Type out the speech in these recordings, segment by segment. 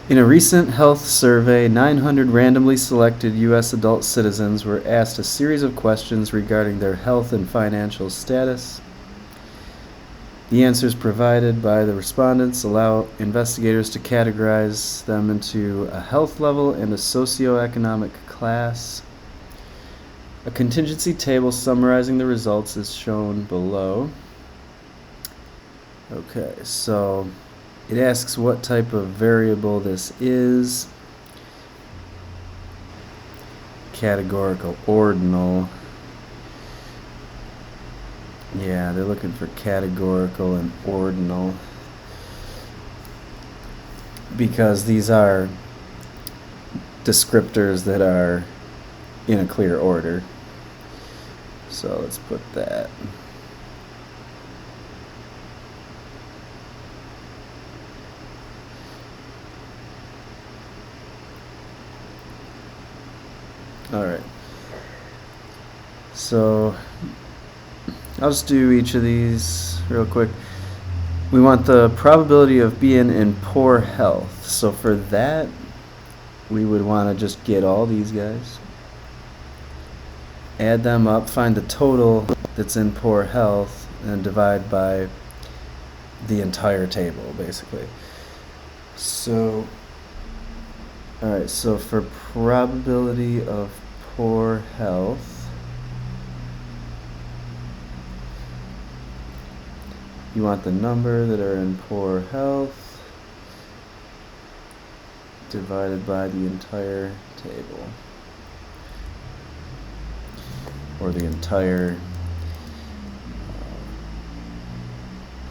In a recent health survey, 900 randomly selected U.S. adult citizens were asked a series of questions regarding their health and financial status. The answers provided by the respondents allow investigators to categorize them into a health level and a socioeconomic class. A contingency table summarizing the results is shown below. Okay, so it asks what type of variable this is. Categorical ordinal. Yeah, they're looking for categorical and ordinal because these are descriptors that are in a clear order. So let's put that. All right. So I'll just do each of these real quick. We want the probability of being in poor health. So for that, we would want to just get all these guys, add them up, find the total that's in poor health, and divide by the entire table, basically. So, alright, so for probability of poor health, you want the number that are in poor health divided by the entire table, or the entire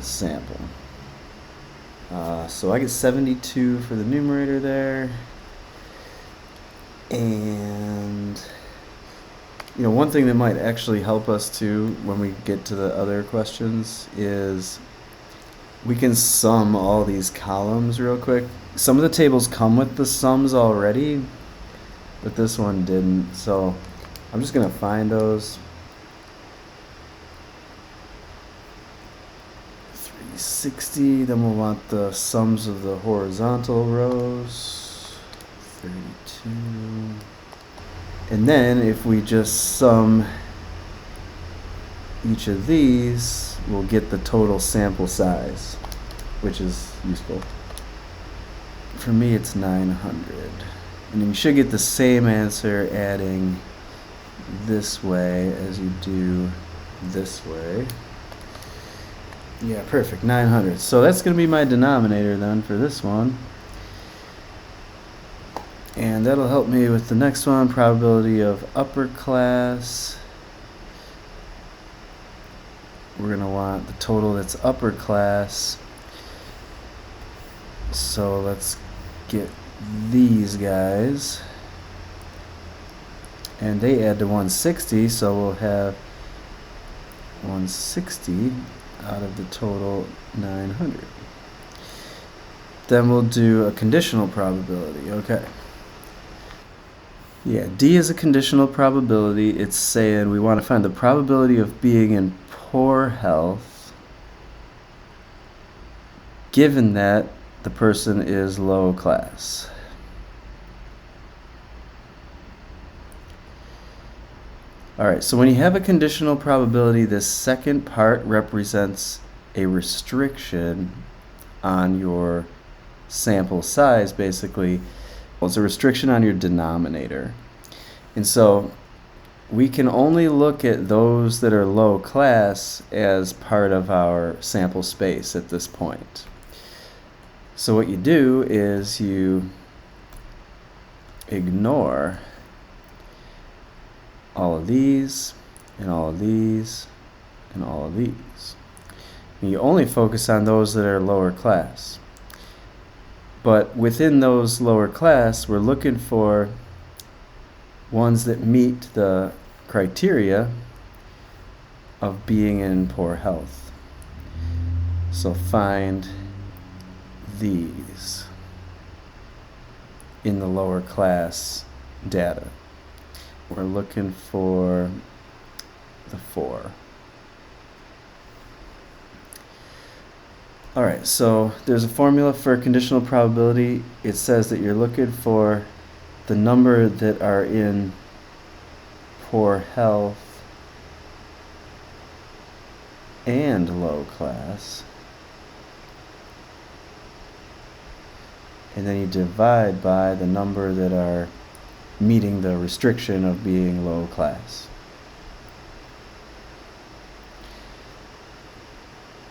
sample. So I get 72 for the numerator there. And one thing that might actually help us too when we get to the other questions is we can sum all these columns real quick. Some of the tables come with the sums already, but this one didn't. So I'm just going to find those. 360, then we'll want the sums of the horizontal rows. 32. And then if we just sum each of these, we'll get the total sample size, which is useful. For me, it's 900. And you should get the same answer adding this way as you do this way. Yeah, perfect, 900. So that's going to be my denominator then for this one. And that'll help me with the next one, probability of upper class. We're going to want the total that's upper class. So let's get these guys. And they add to 160, so we'll have 160 out of the total 900. Then we'll do a conditional probability. Okay. Yeah, D is a conditional probability. It's saying we want to find the probability of being in poor health given that the person is low class. Alright, so when you have a conditional probability, this second part represents a restriction on your sample size, basically. Well, it's a restriction on your denominator. And so we can only look at those that are low class as part of our sample space at this point. So what you do is you ignore all of these, and all of these, and all of these. And you only focus on those that are lower class. But within those lower class, we're looking for ones that meet the criteria of being in poor health. So find these in the lower class data. We're looking for the 4. All right, so there's a formula for conditional probability. It says that you're looking for the number that are in poor health and low class. And then you divide by the number that are meeting the restriction of being low class.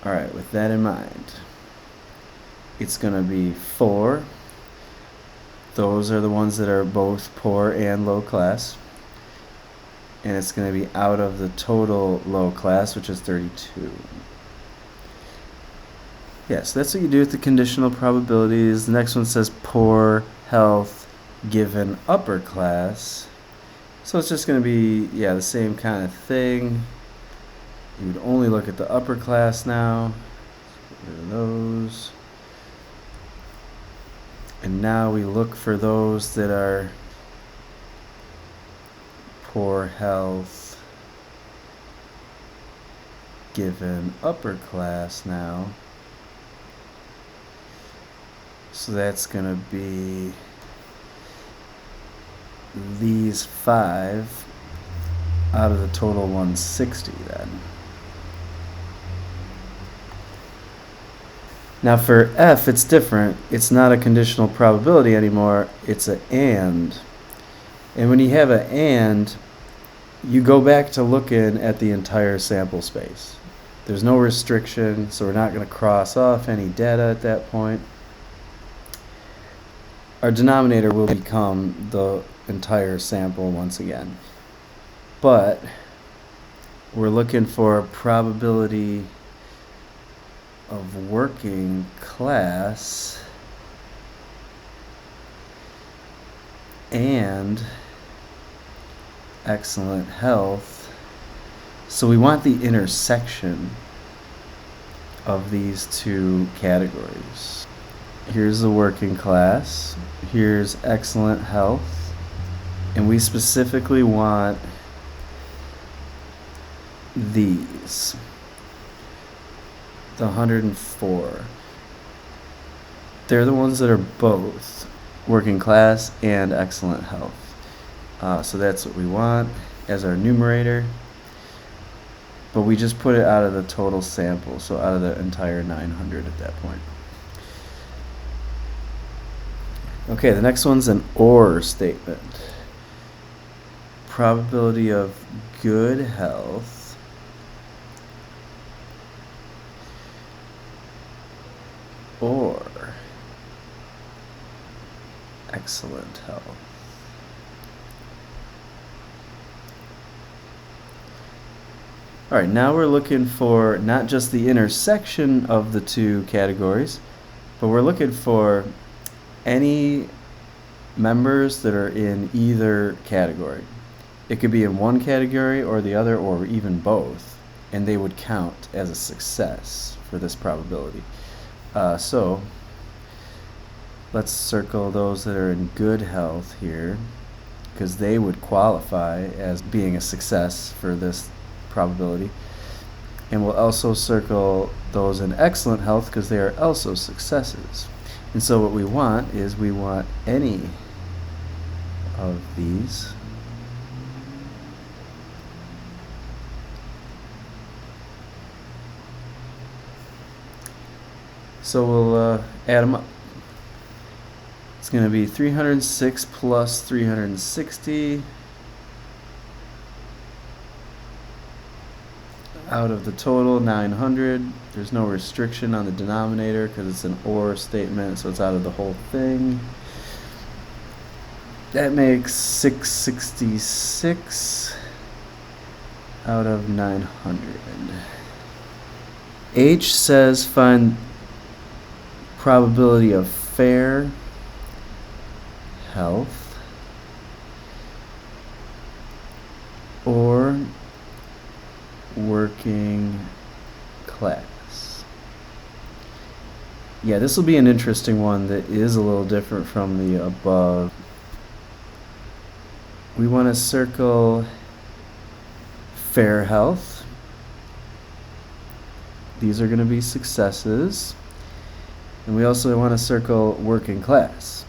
All right, with that in mind, it's going to be 4. Those are the ones that are both poor and low class. And it's going to be out of the total low class, which is 32. Yes, that's what you do with the conditional probabilities. The next one says poor health given upper class. So it's just going to be, the same kind of thing. You would only look at the upper class now. Get rid of those. And now we look for those that are poor health given upper class now. So that's going to be these 5 out of the total 160 then. Now for F, it's different. It's not a conditional probability anymore. It's an and. And when you have an and, you go back to looking at the entire sample space. There's no restriction, so we're not going to cross off any data at that point. Our denominator will become the entire sample once again. But we're looking for probability of working class and excellent health. So we want the intersection of these two categories. Here's the working class, here's excellent health, and we specifically want these, the 104. They're the ones that are both working class and excellent health. So that's what we want as our numerator, but we just put it out of the total sample, so out of the entire 900 at that point. Okay, the next one's an OR statement. Probability of good health or excellent health. All right, now we're looking for not just the intersection of the two categories, but we're looking for any members that are in either category. It could be in one category or the other, or even both, and they would count as a success for this probability. So let's circle those that are in good health here, because they would qualify as being a success for this probability. And we'll also circle those in excellent health because they are also successes. And so what we want is we want any of these so we'll add them up. It's going to be 306 plus 360 out of the total 900. There's no restriction on the denominator because it's an OR statement, so it's out of the whole thing. That makes 666 out of 900. H says find probability of fair health or working class. Yeah, this will be an interesting one that is a little different from the above. We want to circle fair health. These are going to be successes. And we also want to circle working class.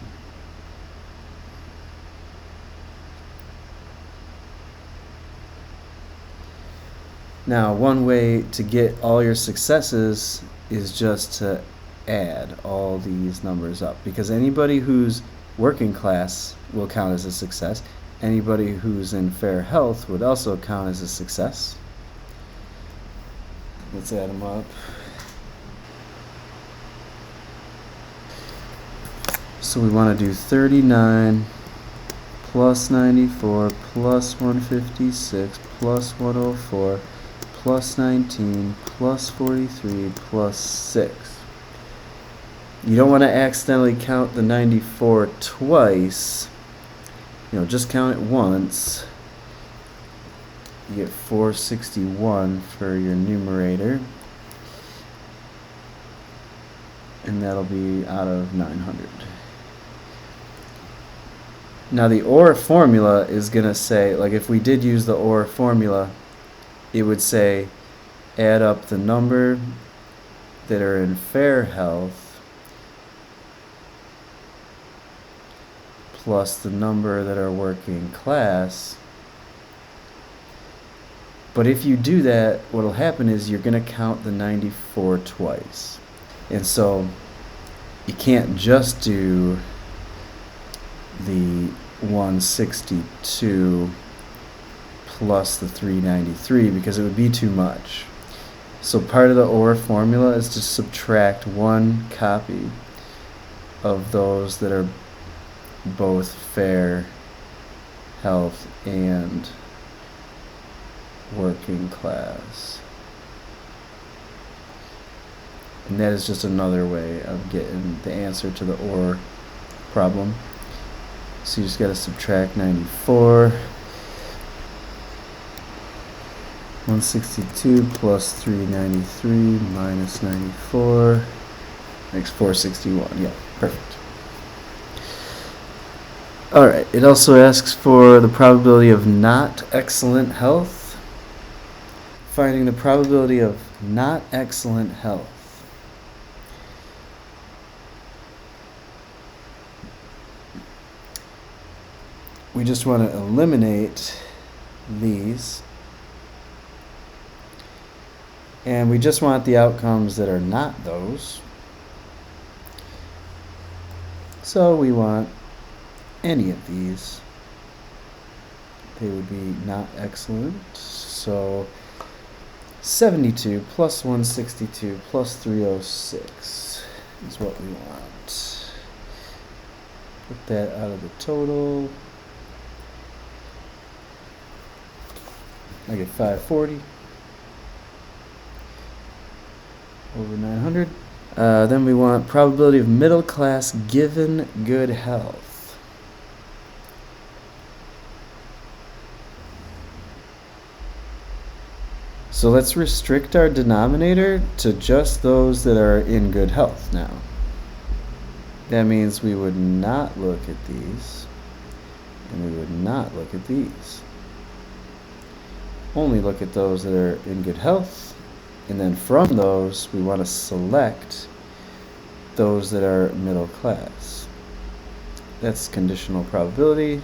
Now, one way to get all your successes is just to add all these numbers up, because anybody who's working class will count as a success. Anybody who's in fair health would also count as a success. Let's add them up. So we want to do 39 plus 94 plus 156 plus 104 plus 19 plus 43 plus 6. You don't want to accidentally count the 94 twice. Just count it once. You get 461 for your numerator. And that'll be out of 900. Now the OR formula is going to say, like if we did use the OR formula, it would say add up the number that are in fair health plus the number that are working class. But if you do that, what will happen is you're going to count the 94 twice. And so you can't just do the 162 plus the 393 because it would be too much. So part of the OR formula is to subtract one copy of those that are both fair health and working class. And that is just another way of getting the answer to the OR problem. So you just got to subtract 94. 162 plus 393 minus 94 makes 461. Yeah, perfect. Alright, it also asks for the probability of not excellent health. Finding the probability of not excellent health. We just want to eliminate these. And we just want the outcomes that are not those. So we want any of these. They would be not excellent. So 72 plus 162 plus 306 is what we want. Put that out of the total. I get 540 over 900. Then we want probability of middle class given good health. So let's restrict our denominator to just those that are in good health now. That means we would not look at these, and we would not look at these. Only look at those that are in good health, and then from those we want to select those that are middle class. That's conditional probability.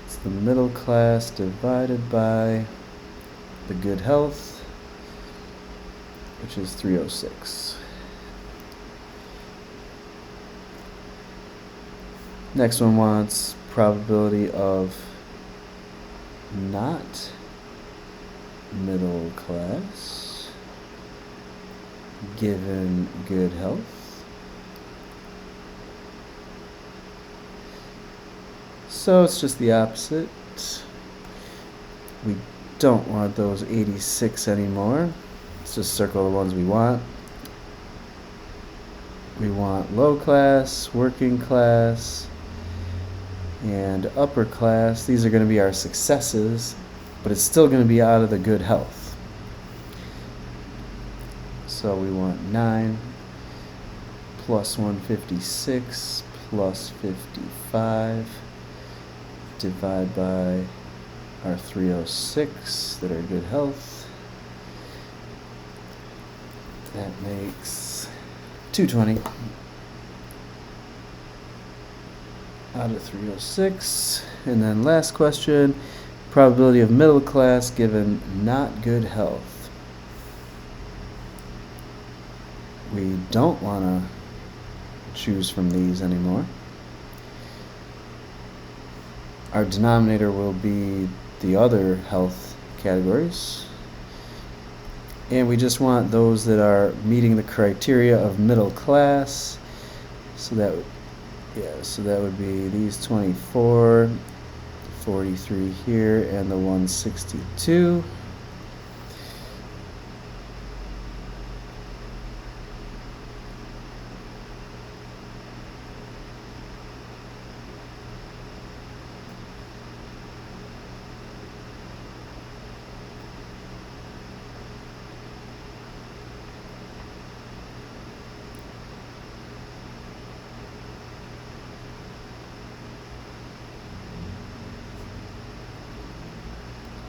It's the middle class divided by the good health, which is 306. Next one wants probability of not middle class given good health. So it's just the opposite. We don't want those 86 anymore. Let's just circle the ones we want. We want low class, working class, and upper class. These are going to be our successes, but it's still going to be out of the good health. So we want 9 plus 156 plus 55 divide by our 306 that are good health. That makes 220 out of 306. And then last question, probability of middle class given not good health. We don't want to choose from these anymore. Our denominator will be the other health categories. And we just want those that are meeting the criteria of middle class. So that would be these 24, 43 here, and the 162.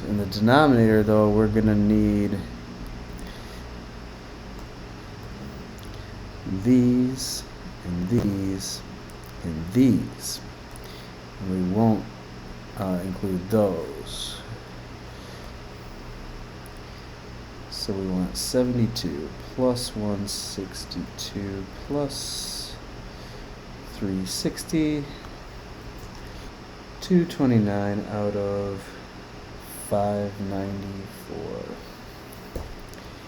In the denominator, though, we're going to need these, and these, and these. And we won't include those. So we want 72 plus 162 plus 360, 229 out of 594.